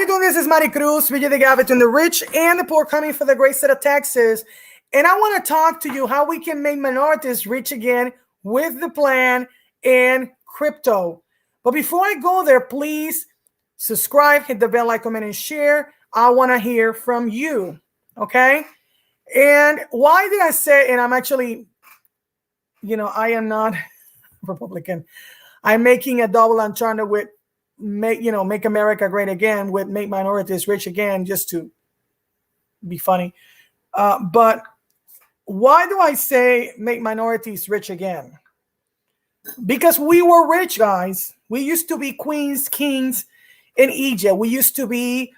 you doing? This is Mari Cruz, bridging the gap between the rich and the poor, coming for the great state of Texas. And I want to talk to you how we can make minorities rich again with the plan and crypto. But before I go there, please subscribe, hit the bell, like, comment, and share. I want to hear from you. Okay? And why did I say, and I'm actually, I am not Republican. I'm making a double entendre with make America great again, with make minorities rich again, just to be funny. But why do I say make minorities rich again? Because we were rich, guys. We used to be queens, kings in Egypt. We used to be,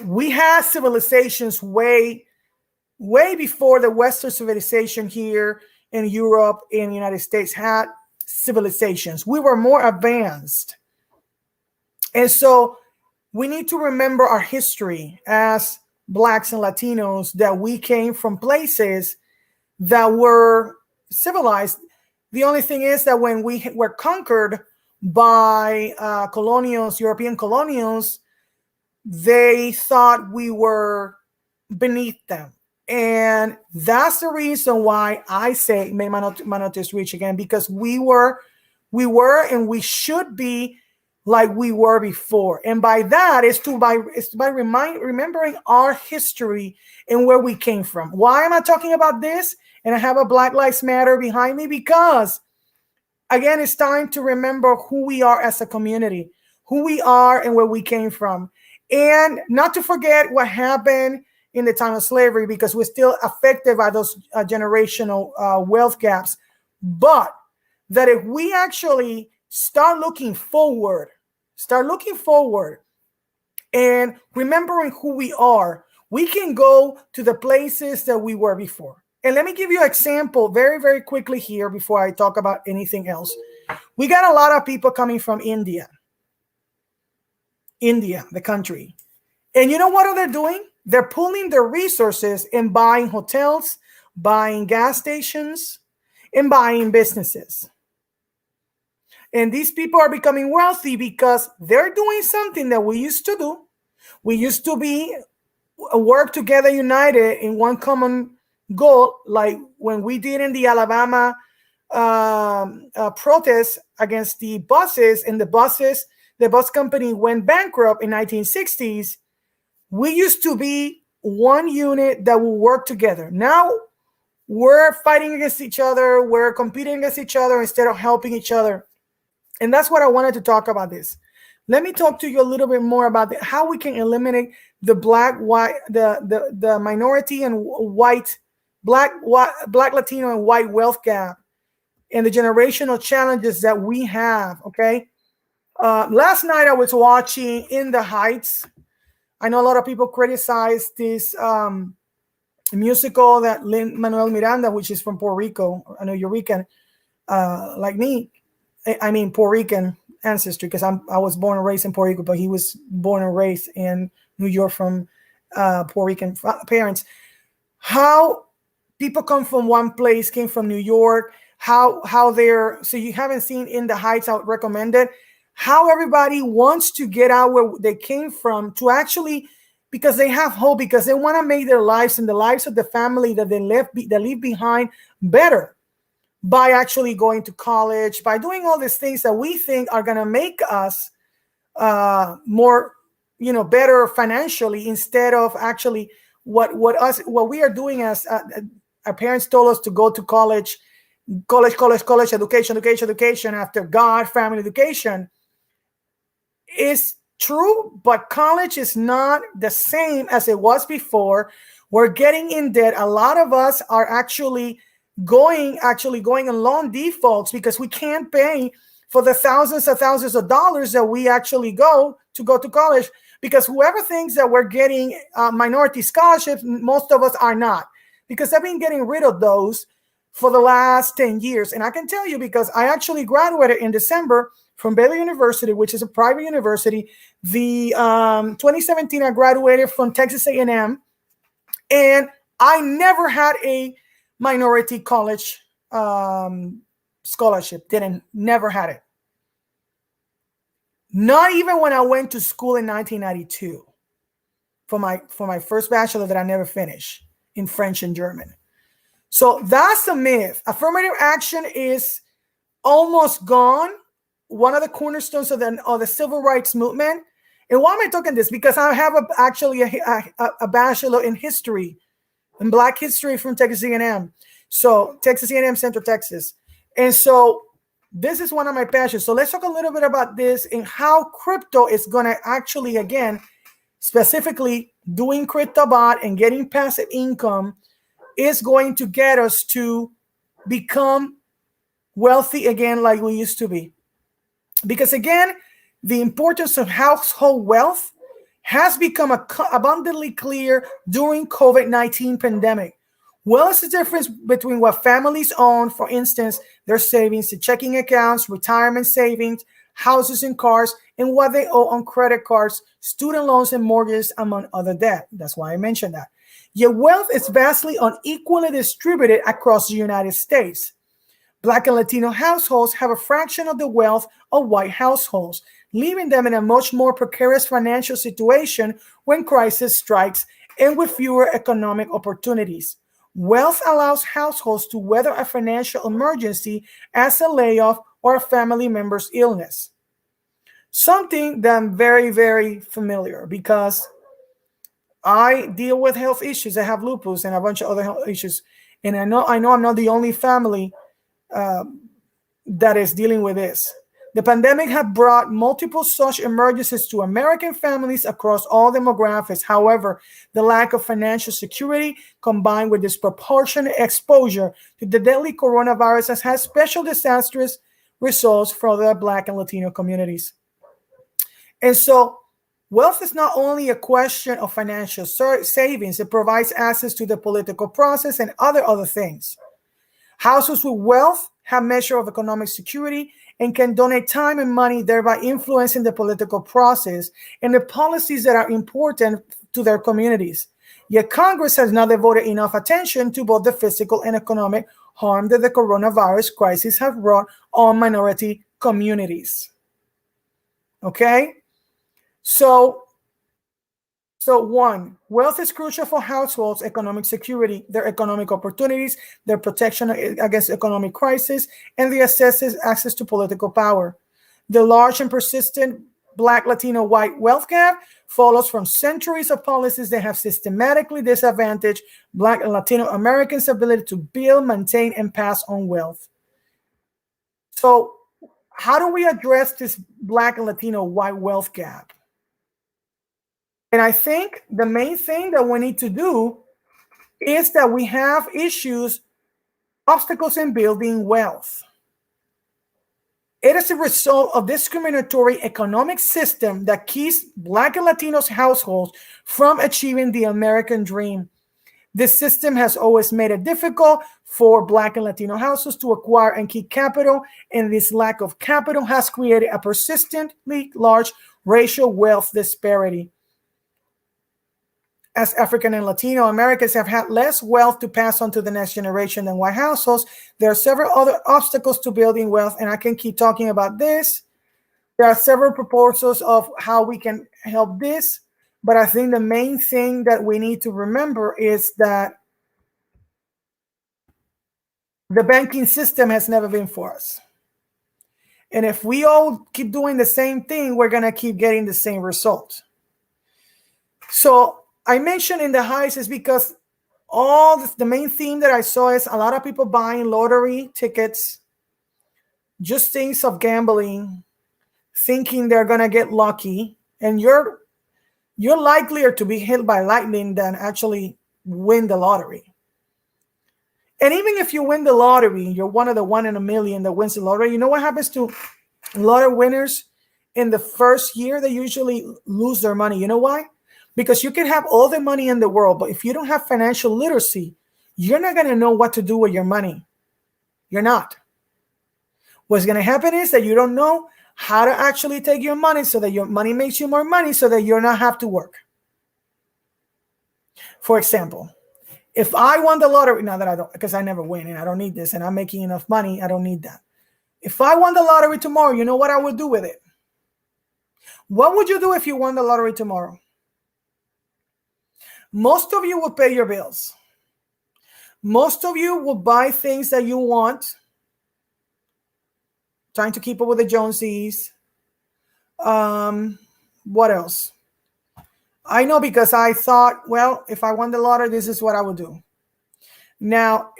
we had civilizations way before the Western civilization here in Europe and the United States had civilizations. We were more advanced. And so we need to remember our history as Blacks and Latinos, that we came from places that were civilized. The only thing is that when we were conquered by European colonials, they thought we were beneath them. And that's the reason why I say make minorities rich again, because we were and we should be like we were before. And by that is by remembering our history and where we came from. Why am I talking about this? And I have a Black Lives Matter behind me because, again, it's time to remember who we are as a community, who we are and where we came from. And not to forget what happened in the time of slavery, because we're still affected by those generational wealth gaps. But that if we actually start looking forward and remembering who we are, we can go to the places that we were before. And let me give you an example very, very quickly here before I talk about anything else. We got a lot of people coming from India, the country. And you know what are they doing? They're pulling their resources and buying hotels, buying gas stations, and buying businesses. And these people are becoming wealthy because they're doing something that we used to do. We used to work together, united in one common goal, like when we did in the Alabama protests against the buses, and the bus company went bankrupt in 1960s. We used to be one unit that will work together. Now we're fighting against each other. We're competing against each other instead of helping each other. And that's what I wanted to talk about this. Let me talk to you a little bit more about how we can eliminate the the minority and white, black, Latino and white wealth gap and the generational challenges that we have. Okay. Last night I was watching In the Heights. I know a lot of people criticize this musical that Lin-Manuel Miranda, which is from Puerto Rico. I know you're Rican, like me. I mean, Puerto Rican ancestry, because I was born and raised in Puerto Rico, but he was born and raised in New York from Puerto Rican parents. How people come from one place, came from New York, how they're, so you haven't seen In the Heights, I would recommend it. How everybody wants to get out where they came from to actually, because they have hope, because they want to make their lives and the lives of the family that they leave behind better by actually going to college, by doing all these things that we think are going to make us more, better financially, instead of actually what we are doing as our parents told us to go to college, education after God, family, education. Is true, but college is not the same as it was before. We're getting in debt. A lot of us are actually going on loan defaults because we can't pay for the thousands of dollars that we actually go to college, because whoever thinks that we're getting minority scholarships, most of us are not, because I've been getting rid of those for the last 10 years. And I can tell you, because I actually graduated in December from Baylor University, which is a private university. The 2017, I graduated from Texas A&M, and I never had a minority college scholarship. Never had it. Not even when I went to school in 1992 for my first bachelor that I never finished in French and German. So that's a myth. Affirmative action is almost gone. One of the cornerstones of the civil rights movement. And why am I talking this? Because I have actually a bachelor in history, in Black history from Texas A&M. So Texas A&M, Central Texas. And so this is one of my passions. So let's talk a little bit about this and how crypto is going to actually, again, specifically doing CryptoBot and getting passive income is going to get us to become wealthy again like we used to be. Because again, the importance of household wealth has become abundantly clear during COVID-19 pandemic. Well, it's the difference between what families own, for instance, their savings, the checking accounts, retirement savings, houses and cars, and what they owe on credit cards, student loans, and mortgages, among other debt. That's why I mentioned that. Yet wealth is vastly unequally distributed across the United States. Black and Latino households have a fraction of the wealth of white households, leaving them in a much more precarious financial situation when crisis strikes and with fewer economic opportunities. Wealth allows households to weather a financial emergency as a layoff or a family member's illness. Something that I'm very, very familiar because I deal with health issues. I have lupus and a bunch of other health issues. And I know I'm not the only family that is dealing with this. The pandemic has brought multiple such emergencies to American families across all demographics. However, the lack of financial security combined with disproportionate exposure to the deadly coronavirus has had special disastrous results for the Black and Latino communities. And so wealth is not only a question of financial savings, it provides access to the political process and other things. Households with wealth have measure of economic security and can donate time and money, thereby influencing the political process and the policies that are important to their communities. Yet Congress has not devoted enough attention to both the physical and economic harm that the coronavirus crisis has brought on minority communities. Okay? So one, wealth is crucial for households' economic security, their economic opportunities, their protection against economic crisis, and the access to political power. The large and persistent Black, Latino, white wealth gap follows from centuries of policies that have systematically disadvantaged Black and Latino Americans' ability to build, maintain, and pass on wealth. So how do we address this Black and Latino white wealth gap? And I think the main thing that we need to do is that we have obstacles in building wealth. It is a result of discriminatory economic system that keeps Black and Latinos households from achieving the American dream. This system has always made it difficult for Black and Latino households to acquire and keep capital, and this lack of capital has created a persistently large racial wealth disparity. As African and Latino Americans have had less wealth to pass on to the next generation than white households, there are several other obstacles to building wealth, and I can keep talking about this. There are several proposals of how we can help this, but I think the main thing that we need to remember is that the banking system has never been for us. And if we all keep doing the same thing, we're going to keep getting the same result. So I mentioned in the highs is because the main theme that I saw is a lot of people buying lottery tickets, just things of gambling, thinking they're going to get lucky. And you're likelier to be hit by lightning than actually win the lottery. And even if you win the lottery, you're one of the 1 in a million that wins the lottery. You know what happens to lottery winners? In the first year, they usually lose their money. You know why? Because you can have all the money in the world, but if you don't have financial literacy, you're not going to know what to do with your money. You're not. What's going to happen is that you don't know how to actually take your money so that your money makes you more money so that you don't have to work. For example, if I won the lottery, now that I don't, because I never win and I don't need this and I'm making enough money, I don't need that. If I won the lottery tomorrow, you know what I would do with it? What would you do if you won the lottery tomorrow? Most of you will pay your bills. Most of you will buy things that you want, trying to keep up with the Joneses. What else? I know, because I thought, well, if I won the lottery, this is what I would do. Now,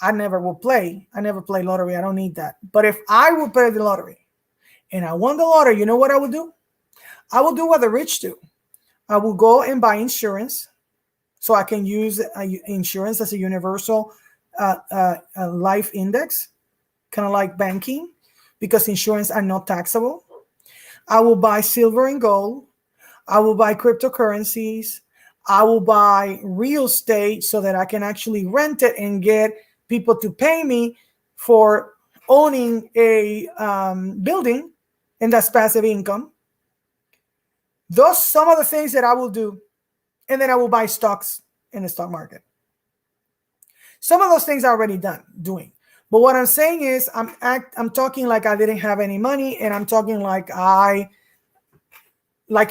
I never will play. I never play lottery. I don't need that. But if I would play the lottery and I won the lottery, you know what I would do? I will do what the rich do. I will go and buy insurance, so I can use insurance as a universal life index, kind of like banking, because insurance are not taxable. I will buy silver and gold. I will buy cryptocurrencies. I will buy real estate so that I can actually rent it and get people to pay me for owning a building, and that's passive income. Those some of the things that I will do. And then I will buy stocks in the stock market. Some of those things are already doing. But what I'm saying is I'm talking like I didn't have any money, and I'm talking like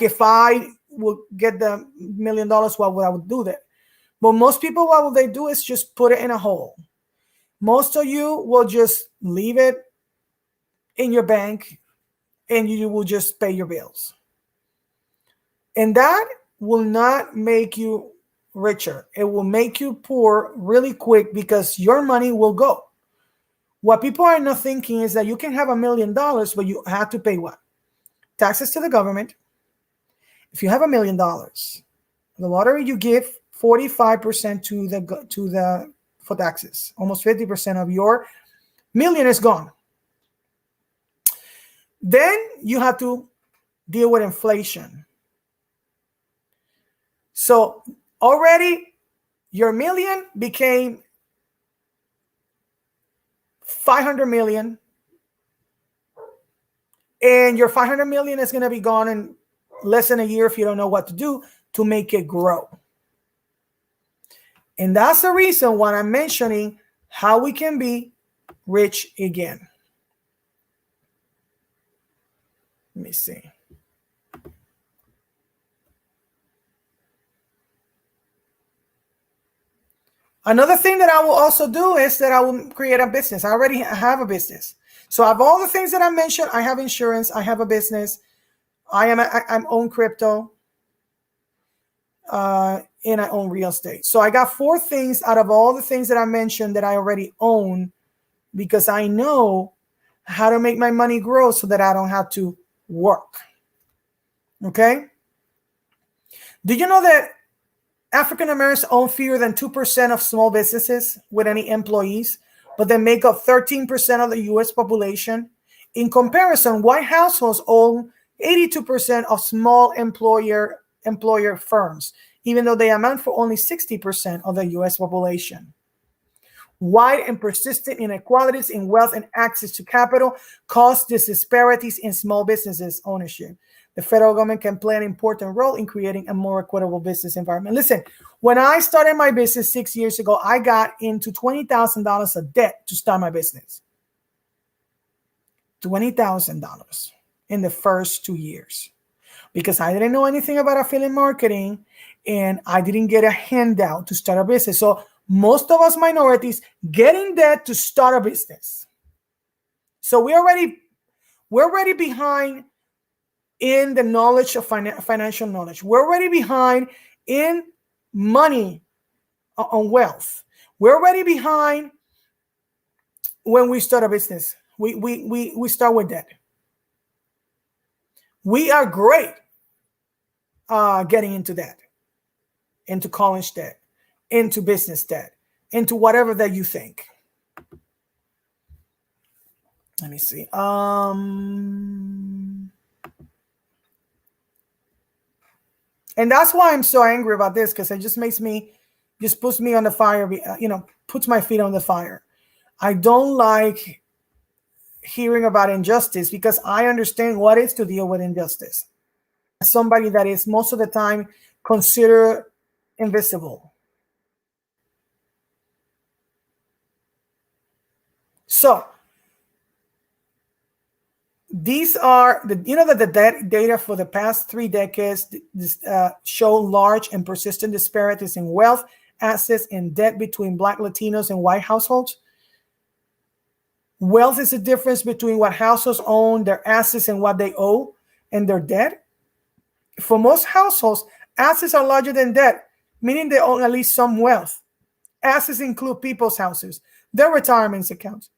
if I would get the $1 million, what would I would do that? But most people, what will they do is just put it in a hole. Most of you will just leave it in your bank, and you will just pay your bills. And that will not make you richer. It will make you poor really quick, because your money will go. What people are not thinking is that you can have $1 million, but you have to pay what? Taxes to the government. If you have $1 million, the lottery, you give 45% for taxes. Almost 50% of your million is gone. Then you have to deal with inflation. So already your million became 500 million, and your 500 million is going to be gone in less than a year if you don't know what to do to make it grow. And that's the reason why I'm mentioning how we can be rich again. Let me see. Another thing that I will also do is that I will create a business. I already have a business. So I have all the things that I mentioned. I have insurance. I have a business. I'm own crypto. And I own real estate. So I got 4 things out of all the things that I mentioned that I already own, because I know how to make my money grow so that I don't have to work. Okay? Do you know that African Americans own fewer than 2% of small businesses with any employees, but they make up 13% of the US population? In comparison, white households own 82% of small employer firms, even though they amount for only 60% of the US population. Wide and persistent inequalities in wealth and access to capital cause these disparities in small businesses ownership. The federal government can play an important role in creating a more equitable business environment. Listen, when I started my business 6 years ago, I got into $20,000 of debt to start my business. $20,000 in the first 2 years, because I didn't know anything about affiliate marketing, and I didn't get a handout to start a business. So most of us minorities get in debt to start a business. So we're already behind in the knowledge of financial knowledge. We're already behind in money, on wealth. We're already behind when we start a business. We start with debt. We are great getting into debt, into college debt, into business debt, into whatever that you think. Let me see. And that's why I'm so angry about this, because it just puts me on the fire, puts my feet on the fire. I don't like hearing about injustice, because I understand what it is to deal with injustice. Somebody that is most of the time considered invisible. So These are the, you know, that the data for the past 3 decades show large and persistent disparities in wealth, assets, and debt between Black, Latinos, and white households. Wealth is the difference between what households own, their assets, and what they owe, and their debt. For most households, assets are larger than debt, meaning they own at least some wealth. Assets include people's houses, their retirement accounts,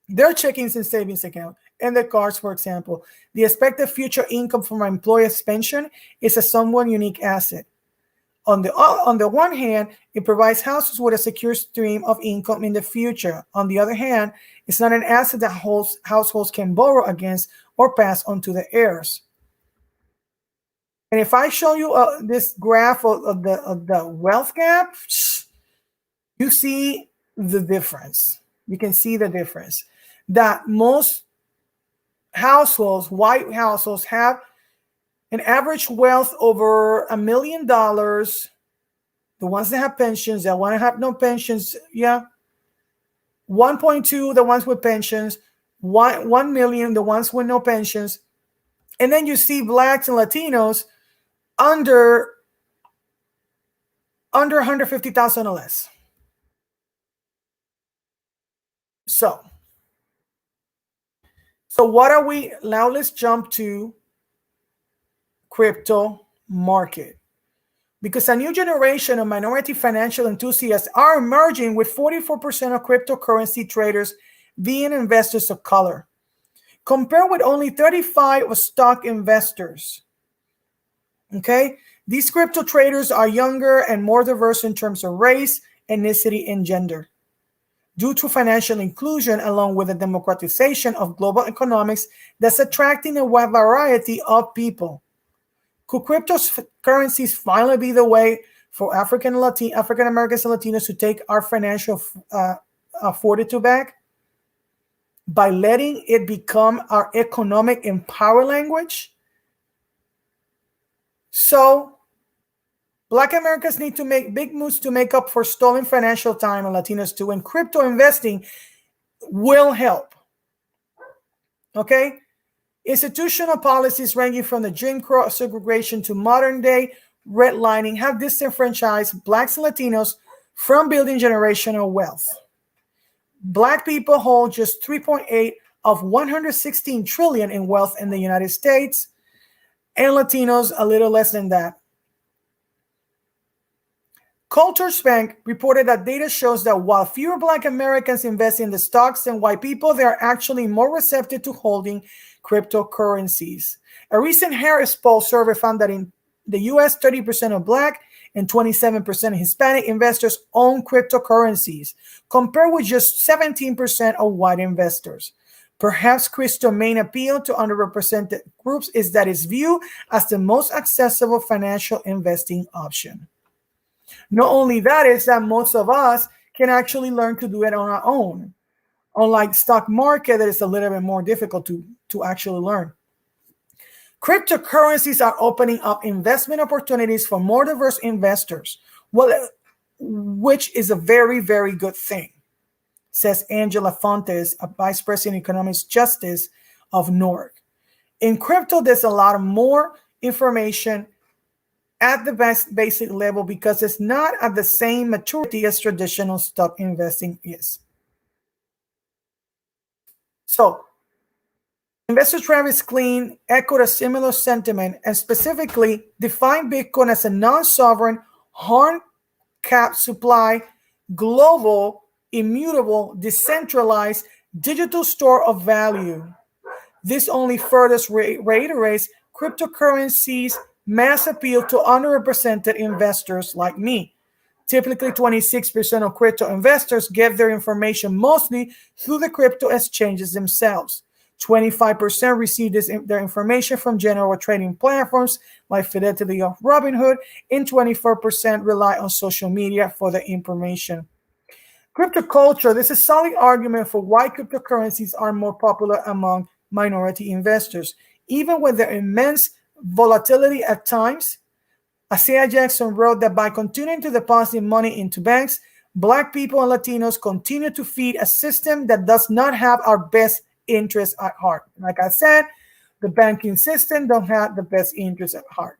their checkings and savings account, and their cars, for example. The expected future income from an employer's pension is a somewhat unique asset. On the one hand, it provides households with a secure stream of income in the future. On the other hand, it's not an asset that households can borrow against or pass on to the heirs. And if I show you this graph of the wealth gap, you see the difference. You can see the difference that most households, white households, have an average wealth over $1 million. The ones that have pensions, that want to have no pensions, 1.2, the ones with pensions, 1 million, the ones with no pensions. And then you see Blacks and Latinos under 150,000 or less. So what are we now? Let's jump to crypto market, because a new generation of minority financial enthusiasts are emerging, with 44% of cryptocurrency traders being investors of color, compared with only 35% of stock investors. Okay, these crypto traders are younger and more diverse in terms of race, ethnicity, and gender. Due to financial inclusion, along with the democratization of global economics that's attracting a wide variety of people. Could cryptocurrencies finally be the way for African Americans and Latinos to take our financial fortitude back by letting it become our economic and power language? So Black Americans need to make big moves to make up for stolen financial time, and Latinos too, and crypto investing will help. Okay? Institutional policies ranging from the Jim Crow segregation to modern day redlining have disenfranchised Blacks and Latinos from building generational wealth. Black people hold just 3.8 of 116 trillion in wealth in the United States, and Latinos a little less than that. Cultures Bank reported that data shows that while fewer Black Americans invest in the stocks than white people, they are actually more receptive to holding cryptocurrencies. A recent Harris Poll survey found that in the US, 30% of Black and 27% of Hispanic investors own cryptocurrencies, compared with just 17% of white investors. Perhaps crypto's main appeal to underrepresented groups is that it's viewed as the most accessible financial investing option. Not only that, is that most of us can actually learn to do it on our own. Unlike stock market, that is a little bit more difficult to actually learn. Cryptocurrencies are opening up investment opportunities for more diverse investors, which is a very, very good thing, says Angela Fontes, a vice president of economic justice of NORC. In crypto, there's a lot more information at the basic level because it's not at the same maturity as traditional stock investing is. So, investor Travis Klein echoed a similar sentiment and specifically defined Bitcoin as a non-sovereign, hard-capped supply, global, immutable, decentralized, digital store of value. This only further reiterates cryptocurrencies' mass appeal to underrepresented investors like me. Typically, 26% of crypto investors get their information mostly through the crypto exchanges themselves. 25% receive their information from general trading platforms like Fidelity or Robinhood, and 24% rely on social media for the information. Crypto culture, there's a solid argument for why cryptocurrencies are more popular among minority investors, even with their immense volatility at times. Isaiah Jackson wrote that by continuing to deposit money into banks, Black people and Latinos continue to feed a system that does not have our best interests at heart. Like I said, The banking system don't have the best interests at heart.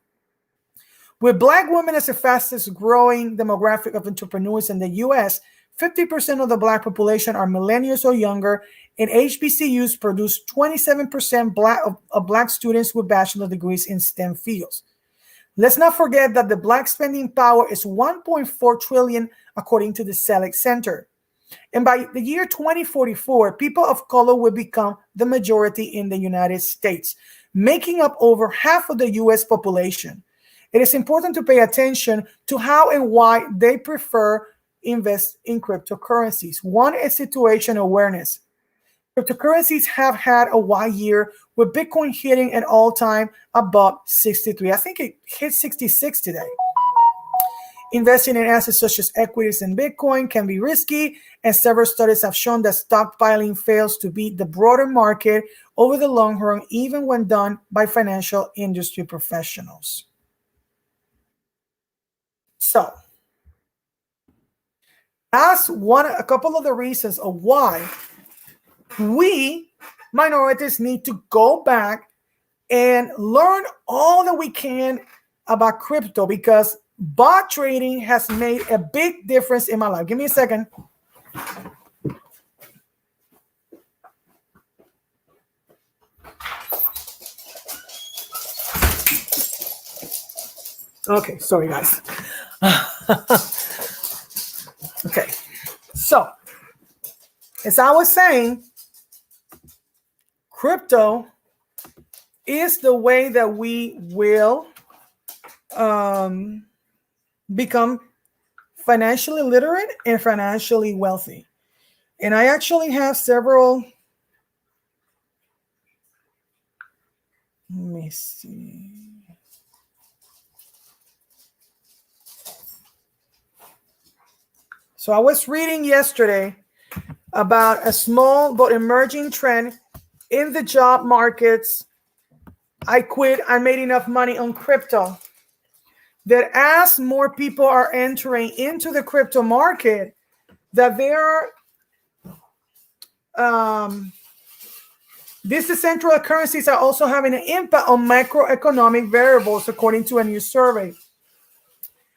With Black women as the fastest growing demographic of entrepreneurs in the US, 50% of the Black population are millennials or younger, and HBCUs produce 27% of Black students with bachelor degrees in STEM fields. Let's not forget that the Black spending power is 1.4 trillion according to the Select Center. And by the year 2044, people of color will become the majority in the United States, making up over half of the US population. It is important to pay attention to how and why they prefer invest in cryptocurrencies. One is situation awareness. Cryptocurrencies have had a wild year with Bitcoin hitting an all-time above 63. I think it hit 66 today. Investing in assets such as equities and Bitcoin can be risky, and several studies have shown that stockpiling fails to beat the broader market over the long run, even when done by financial industry professionals. So, that's a couple of the reasons of why we minorities need to go back and learn all that we can about crypto, because bot trading has made a big difference in my life. Give me a second. Okay, sorry guys. Okay, so as I was saying, crypto is the way that we will become financially literate and financially wealthy. And I actually have several. Let me see. So I was reading yesterday about a small but emerging trend in the job markets. I quit. I made enough money on crypto. That as more people are entering into the crypto market, that these decentralized currencies are also having an impact on macroeconomic variables, according to a new survey.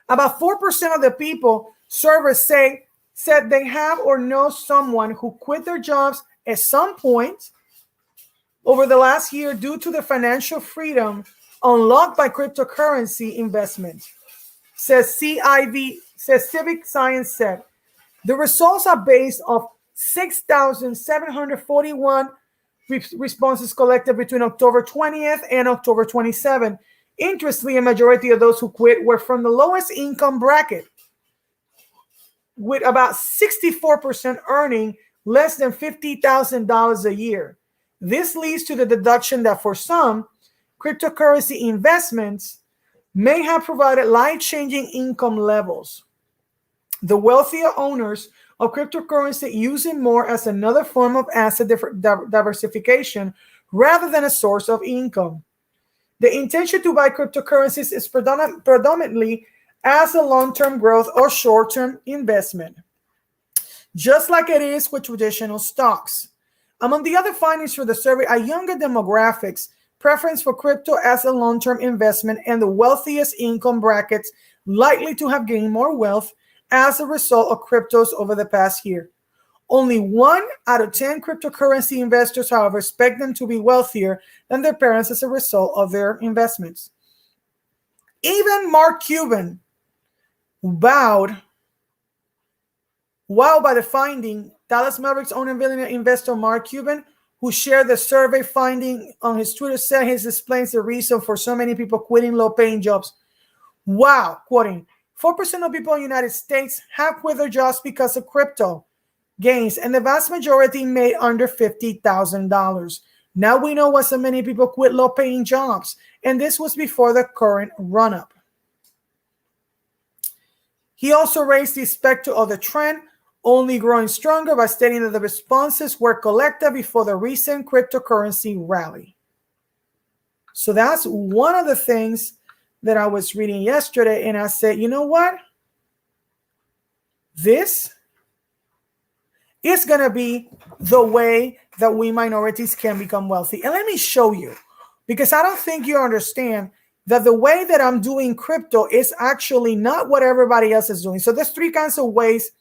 About 4% of the people surveyed said they have or know someone who quit their jobs at some point over the last year due to the financial freedom unlocked by cryptocurrency investment, says Civic Science said. The results are based off 6,741 responses collected between October 20th and October 27th. Interestingly, a majority of those who quit were from the lowest income bracket, with about 64% earning less than $50,000 a year. This leads to the deduction that for some, cryptocurrency investments may have provided life-changing income levels. The wealthier owners of cryptocurrency use it more as another form of asset diversification rather than a source of income. The intention to buy cryptocurrencies is predominantly as a long-term growth or short-term investment, just like it is with traditional stocks. Among the other findings for the survey are younger demographics, preference for crypto as a long-term investment, and the wealthiest income brackets likely to have gained more wealth as a result of cryptos over the past year. Only 1 out of 10 cryptocurrency investors, however, expect them to be wealthier than their parents as a result of their investments. Even Mark Cuban wowed by the finding. Dallas Mavericks owner and billionaire investor Mark Cuban, who shared the survey finding on his Twitter, said he explains the reason for so many people quitting low-paying jobs. Wow, quoting, 4% of people in the United States have quit their jobs because of crypto gains, and the vast majority made under $50,000. Now we know why so many people quit low-paying jobs, and this was before the current run-up. He also raised the specter of the trend only growing stronger by stating that the responses were collected before the recent cryptocurrency rally. So that's one of the things that I was reading yesterday, and I said, you know what? This is going to be the way that we minorities can become wealthy. And let me show you, because I don't think you understand that the way that I'm doing crypto is actually not what everybody else is doing. So there's three kinds of ways,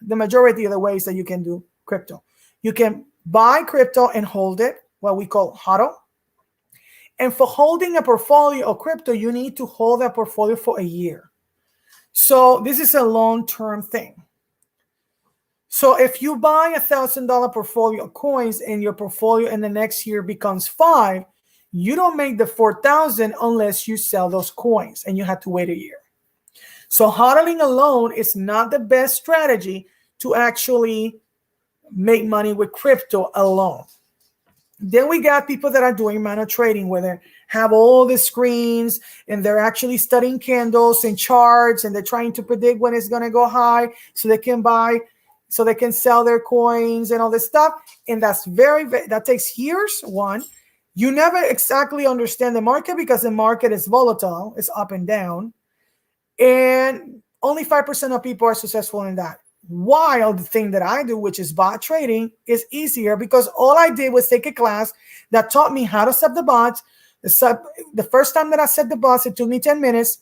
the majority of the ways that you can do crypto. You can buy crypto and hold it, what we call HODL. And for holding a portfolio of crypto, you need to hold that portfolio for a year. So this is a long-term thing. So if you buy $1,000 portfolio of coins and your portfolio in the next year becomes 5, you don't make the 4,000 unless you sell those coins, and you have to wait a year. So hodling alone is not the best strategy to actually make money with crypto alone. Then we got people that are doing minor trading, where they have all the screens and they're actually studying candles and charts, and they're trying to predict when it's going to go high so they can buy, so they can sell their coins and all this stuff. And that's that takes years. One, you never exactly understand the market because the market is volatile. It's up and down. And only 5% of people are successful in that. While the thing that I do, which is bot trading, is easier because all I did was take a class that taught me how to set the bots. The first time that I set the bots, it took me 10 minutes.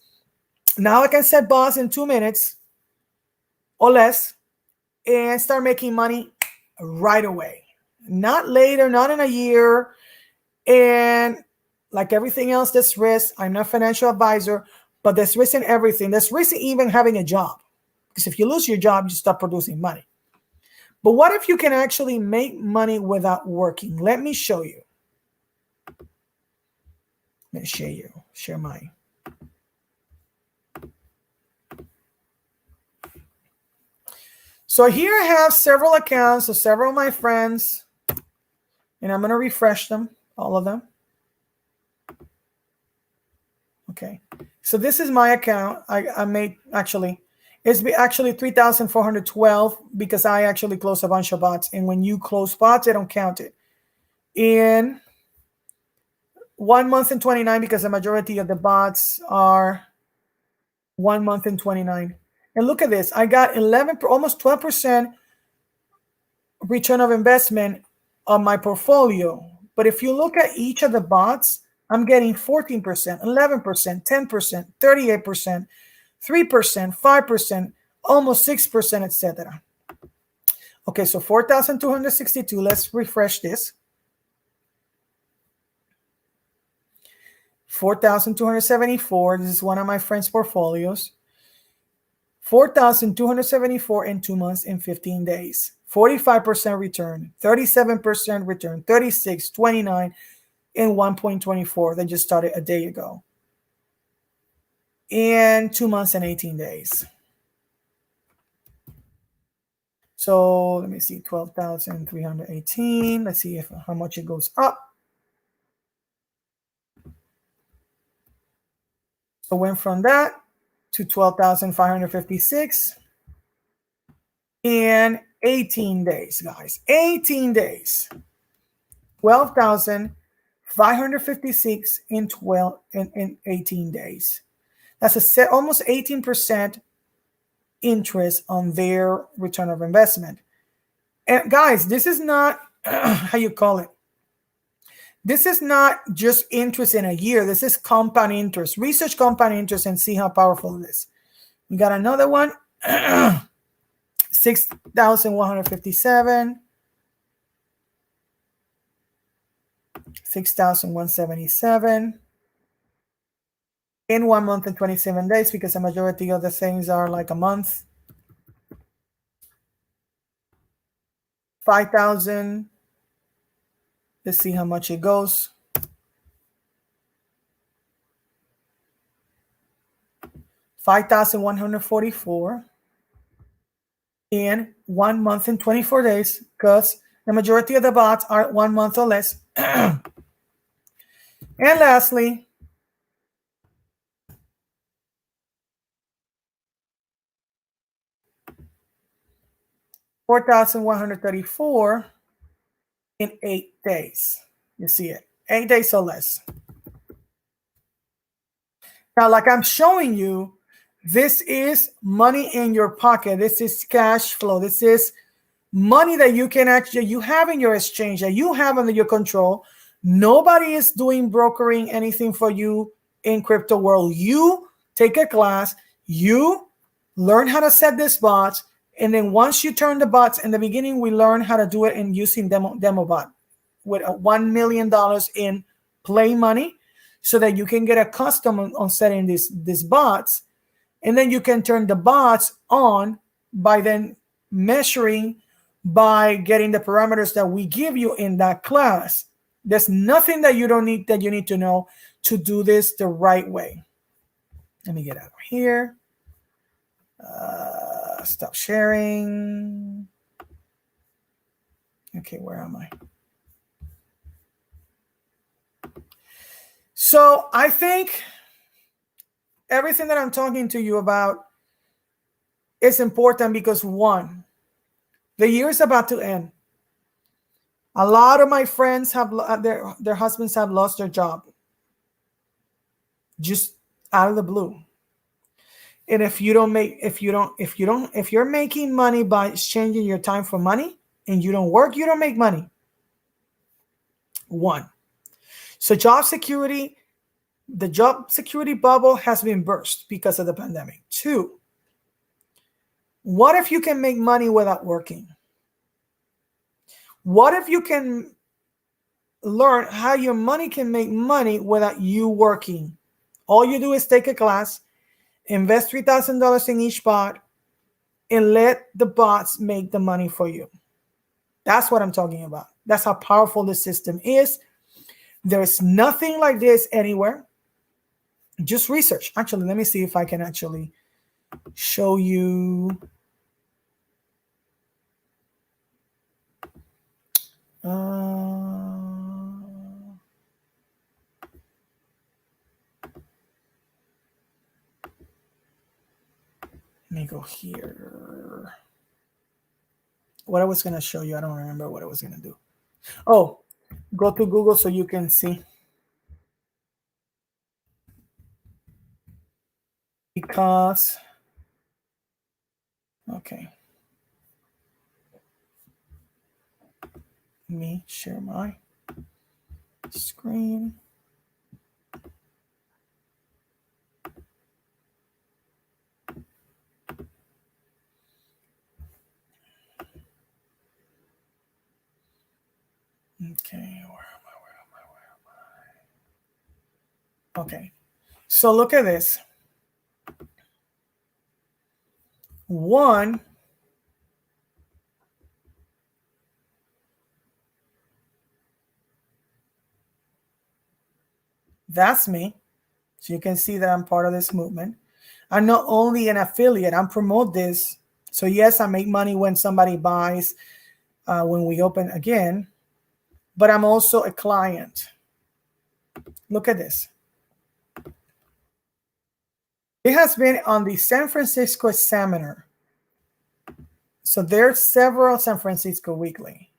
Now I can set bots in 2 minutes or less and start making money right away. Not later, not in a year. And like everything else, there's risk. I'm not a financial advisor, but there's risk in everything. There's risk in even having a job. Because if you lose your job, you stop producing money. But what if you can actually make money without working? Let me show you. Let me share mine. So here I have several accounts of several of my friends, and I'm going to refresh them, all of them. Okay. So this is my account. I made actually. It's actually 3,412 because I actually closed a bunch of bots. And when you close bots, they don't count it. In 1 month and 29, because the majority of the bots are 1 month and 29. And look at this. I got 11, almost 12% return of investment on my portfolio. But if you look at each of the bots, I'm getting 14%, 11%, 10%, 38%. 3%, 5%, almost 6%, etc. Okay, so 4,262. Let's refresh this. 4,274. This is one of my friends' portfolios. 4,274 in 2 months and 15 days. 45% return, 37% return, 36, 29, and 1.24. They just started a day ago. In 2 months and 18 days. So let me see, 12,318. Let's see how much it goes up. So went from that to 12,556 in 18 days, guys. 18 days. 12,556 in 18 days. That's almost 18% interest on their return of investment. And guys, this is not how you call it. This is not just interest in a year. This is compound interest. Research compound interest and see how powerful it is. We got another one. 6,157. 6,177. In 1 month and 27 days, because the majority of the things are like a month. 5,000. Let's see how much it goes. 5,144 in 1 month and 24 days, because the majority of the bots are 1 month or less. And lastly, 4,134 in 8 days. You see it, 8 days or less. Now, like I'm showing you, this is money in your pocket. This is cash flow. This is money that you can actually, you have in your exchange, that you have under your control. Nobody is doing brokering anything for you in crypto world. You take a class, you learn how to set these bots, and then once you turn the bots, in the beginning we learn how to do it in using demo bot with a $1 million in play money, so that you can get accustomed on setting these bots, and then you can turn the bots on by then measuring, by getting the parameters that we give you in that class. There's nothing that you need to know to do this the right way. Let me get out of here. Stop sharing. Okay, where am I? So I think everything that I'm talking to you about is important because, one, the year is about to end. A lot of my friends have their husbands have lost their job just out of the blue. And if you're making money by exchanging your time for money and you don't work, you don't make money. One. So the job security bubble has been burst because of the pandemic. Two, what if you can make money without working? What if you can learn how your money can make money without you working? All you do is take a class, invest $3,000 in each bot, and let the bots make the money for you. That's what I'm talking about. That's how powerful the system is. There's nothing like this anywhere. Just research. Actually, let me see if I can actually show you. Let me go here. What I was going to show you, I don't remember what I was going to do. Oh, go to Google so you can see. Because, okay. Let me share my screen. Okay, where am I? Okay, so look at this. One, that's me. So you can see that I'm part of this movement. I'm not only an affiliate, I'm promote this. So yes, I make money when somebody buys, when we open again, but I'm also a client. Look at this. It has been on the San Francisco Examiner. So there's several San Francisco Weekly.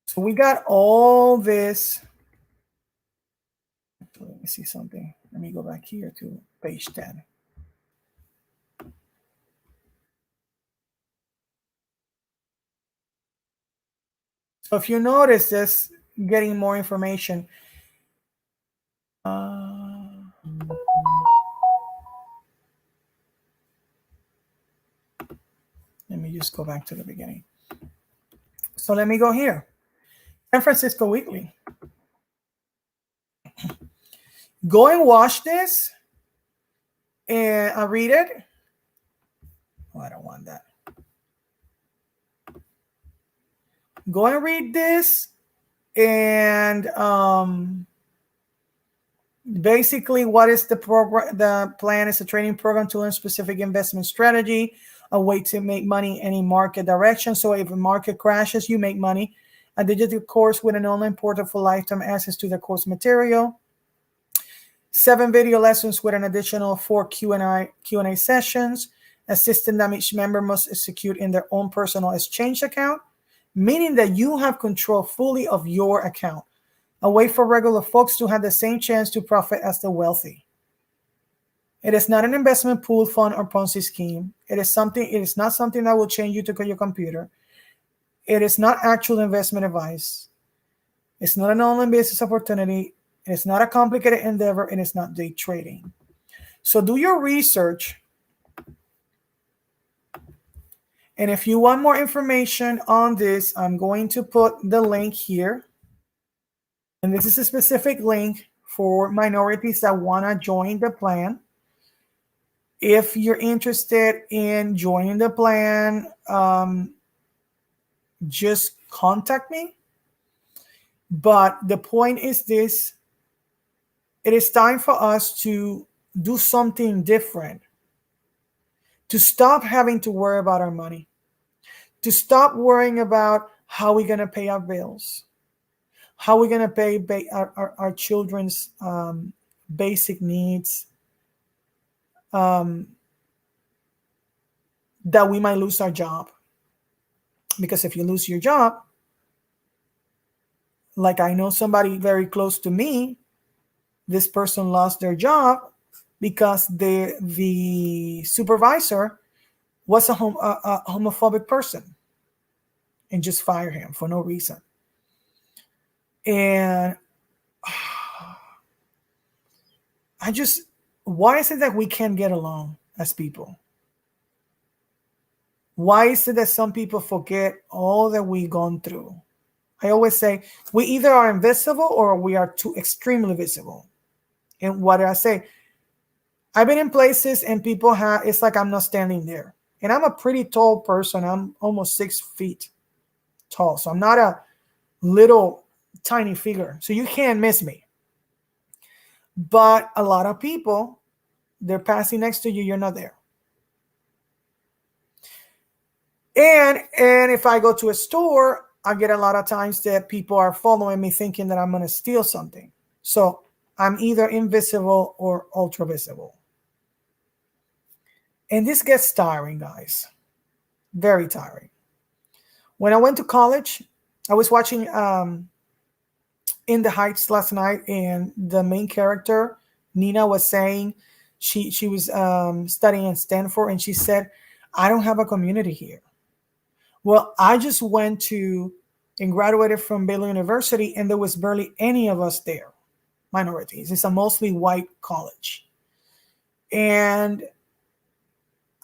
So we got all this. Let me see something. Let me go back here to page 10. So if you notice this, getting more information. Let me just go back to the beginning. So let me go here. San Francisco Weekly. Go and watch this and I read it. Oh, I don't want that. Go and read this and basically what is the program? The plan is a training program to learn specific investment strategy, a way to make money in any market direction. So if a market crashes, you make money. A digital course with an online portal for lifetime access to the course material. 7 video lessons with an additional 4 Q&A sessions. A system that each member must execute in their own personal exchange account, meaning that you have control fully of your account. A way for regular folks to have the same chance to profit as the wealthy. It is not an investment pool, fund, or Ponzi scheme. It is not something that will change you to your computer. It is not actual investment advice. It's not an online business opportunity. It's not a complicated endeavor, and it's not day trading. So do your research. And if you want more information on this, I'm going to put the link here. And this is a specific link for minorities that want to join the plan. If you're interested in joining the plan, just contact me. But the point is this: it is time for us to do something different, to stop having to worry about our money, to stop worrying about how we're going to pay our bills, how we're going to pay our children's basic needs, that we might lose our job. Because if you lose your job, like I know somebody very close to me, this person lost their job because the supervisor was a homophobic person and just fired him for no reason. And why is it that we can't get along as people? Why is it that some people forget all that we've gone through? I always say we either are invisible or we are too extremely visible. And what do I say? I've been in places and people it's like I'm not standing there. And I'm a pretty tall person. I'm almost 6 feet tall. So I'm not a little tiny figure. So you can't miss me. But a lot of people, they're passing next to you. You're not there. And if I go to a store, I get a lot of times that people are following me thinking that I'm going to steal something. So I'm either invisible or ultra visible. And this gets tiring, guys. Very tiring. When I went to college, I was watching In the Heights last night, and the main character, Nina, was saying she was studying at Stanford, and she said, I don't have a community here. Well, I just went to and graduated from Baylor University, and there was barely any of us there, minorities. It's a mostly white college. And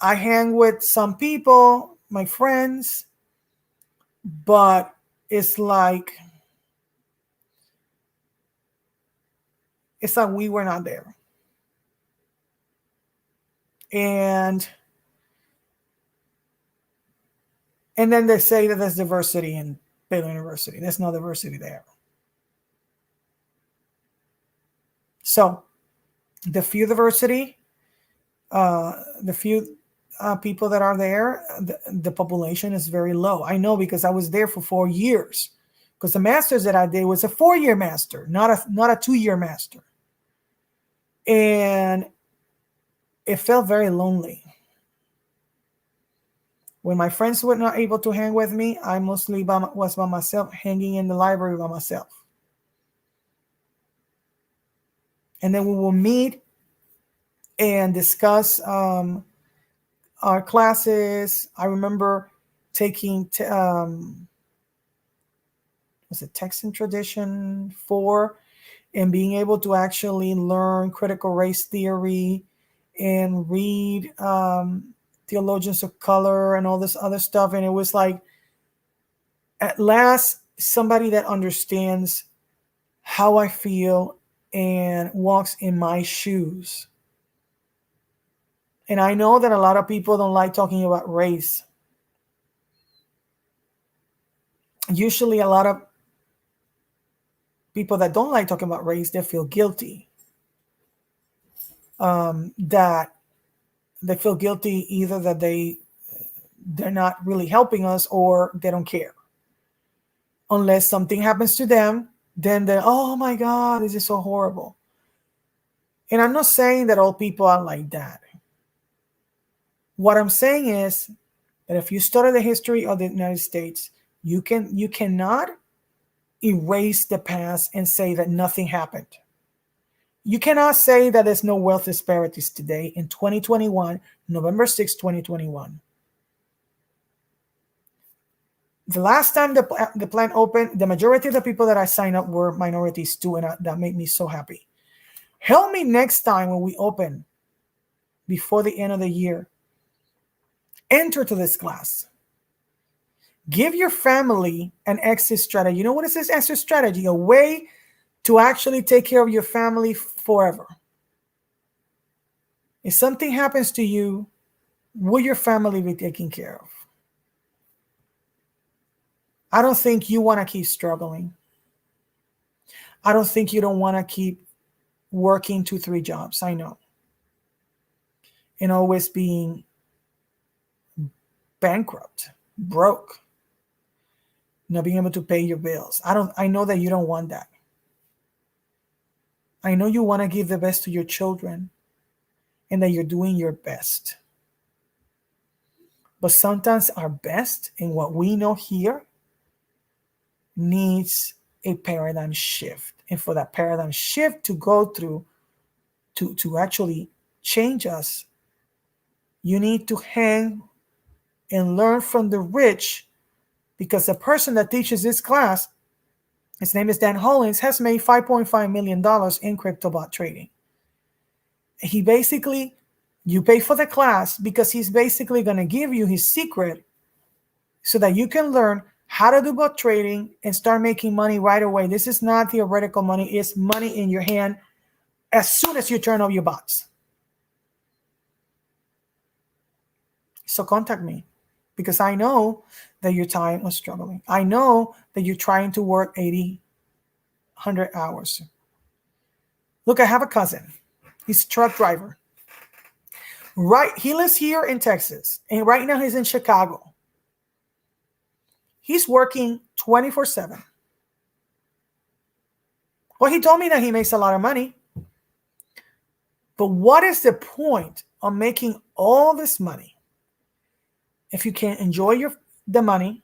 I hang with some people, my friends, but it's like we were not there. And then they say that there's diversity in Baylor University. There's no diversity there. So the few diversity, the few people that are there, the population is very low. I know because I was there for 4 years. Because the master's that I did was a 4-year master, not a 2-year master. And it felt very lonely. When my friends were not able to hang with me, I mostly was by myself, hanging in the library by myself. And then we will meet and discuss our classes. I remember taking was it Text and Tradition 4, and being able to actually learn critical race theory and read theologians of color and all this other stuff. And it was like, at last, somebody that understands how I feel and walks in my shoes. And I know that a lot of people don't like talking about race. Usually a lot of people that don't like talking about race, they feel guilty. That they feel guilty either that they're not really helping us or they don't care. Unless something happens to them, then they're, oh my God, this is so horrible. And I'm not saying that all people are like that. What I'm saying is that if you study the history of the United States, you cannot erase the past and say that nothing happened. You cannot say that there's no wealth disparities today in 2021, November 6, 2021. The last time the plan opened, the majority of the people that I signed up were minorities too, and that made me so happy. Help me next time when we open before the end of the year. Enter to this class. Give your family an exit strategy. You know what is this exit strategy? A way to actually take care of your family forever. If something happens to you, will your family be taken care of? I don't think you want to keep struggling. I don't think you don't want to keep working 2-3 jobs. I know. And always being bankrupt, broke, not being able to pay your bills. I know that you don't want that. I know you want to give the best to your children and that you're doing your best. But sometimes our best and what we know here needs a paradigm shift. And for that paradigm shift to go through, to actually change us, you need to hang and learn from the rich, because the person that teaches this class, his name is Dan Hollings, has made $5.5 million in crypto bot trading. He basically, you pay for the class because he's basically going to give you his secret so that you can learn how to do bot trading and start making money right away. This is not theoretical money. It's money in your hand as soon as you turn on your bots. So contact me, because I know that you're tired of struggling. I know that you're trying to work 80, 100 hours. Look, I have a cousin. He's a truck driver. Right, he lives here in Texas, and right now he's in Chicago. He's working 24/7. Well, he told me that he makes a lot of money. But what is the point of making all this money if you can't enjoy the money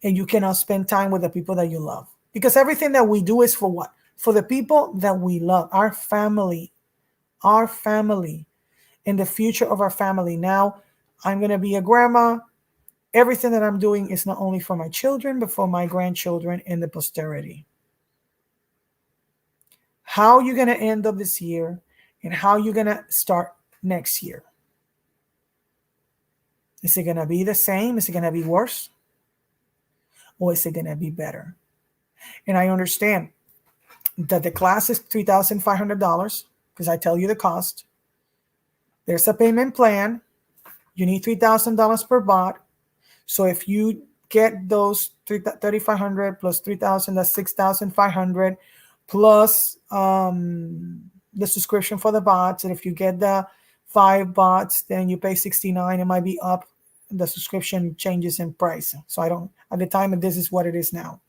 and you cannot spend time with the people that you love? Because everything that we do is for what? For the people that we love, our family, and the future of our family. Now, I'm going to be a grandma. Everything that I'm doing is not only for my children, but for my grandchildren and the posterity. How you're going to end up this year and how you're going to start next year. Is it going to be the same? Is it going to be worse? Or is it going to be better? And I understand that the class is $3,500 because I tell you the cost. There's a payment plan. You need $3,000 per bot. So if you get those $3,500 plus $3,000, that's $6,500 plus the subscription for the bots. And if you get the 5 bots, then you pay $69. It might be up. The subscription changes in price. So I don't, at the time, this is what it is now.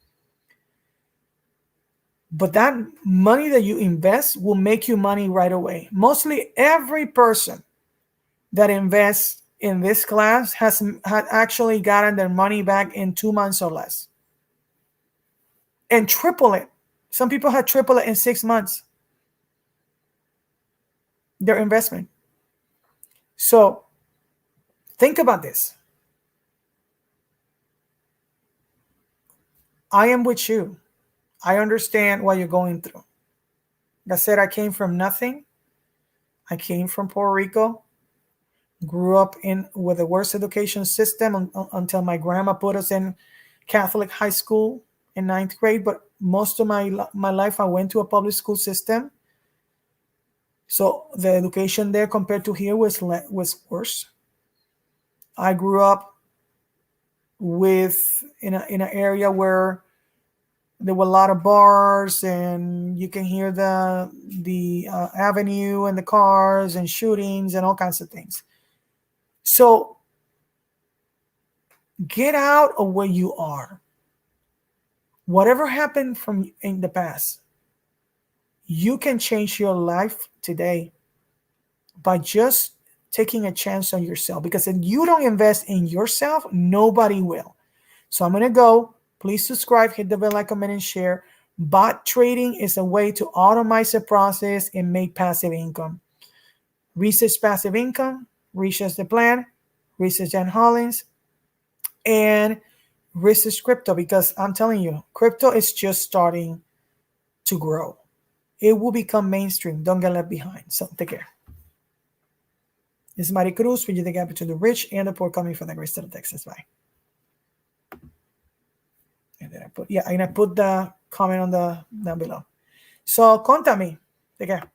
But that money that you invest will make you money right away. Mostly every person that invests in this class had actually gotten their money back in 2 months or less. And triple it. Some people had triple it in 6 months. Their investment. So think about this. I am with you. I understand what you're going through. Like I said, I came from nothing. I came from Puerto Rico. Grew up with the worst education system until my grandma put us in Catholic high school in 9th grade. But most of my life, I went to a public school system. So the education there compared to here was worse. I grew up in an area where there were a lot of bars, and you can hear the avenue and the cars and shootings and all kinds of things. So get out of where you are. Whatever happened in the past, you can change your life today by just taking a chance on yourself. Because if you don't invest in yourself, nobody will. So I'm going to go. Please subscribe, hit the bell icon, comment, and share. Bot trading is a way to automate the process and make passive income. Research passive income, research the plan, research Dan Hollings, and research crypto, because I'm telling you, crypto is just starting to grow. It will become mainstream. Don't get left behind. So take care. This is Mari Cruz, bridging the gap between the rich and the poor, coming from the great state of Texas. Bye. And then I'm gonna put the comment on the down below. So contact me. Take care.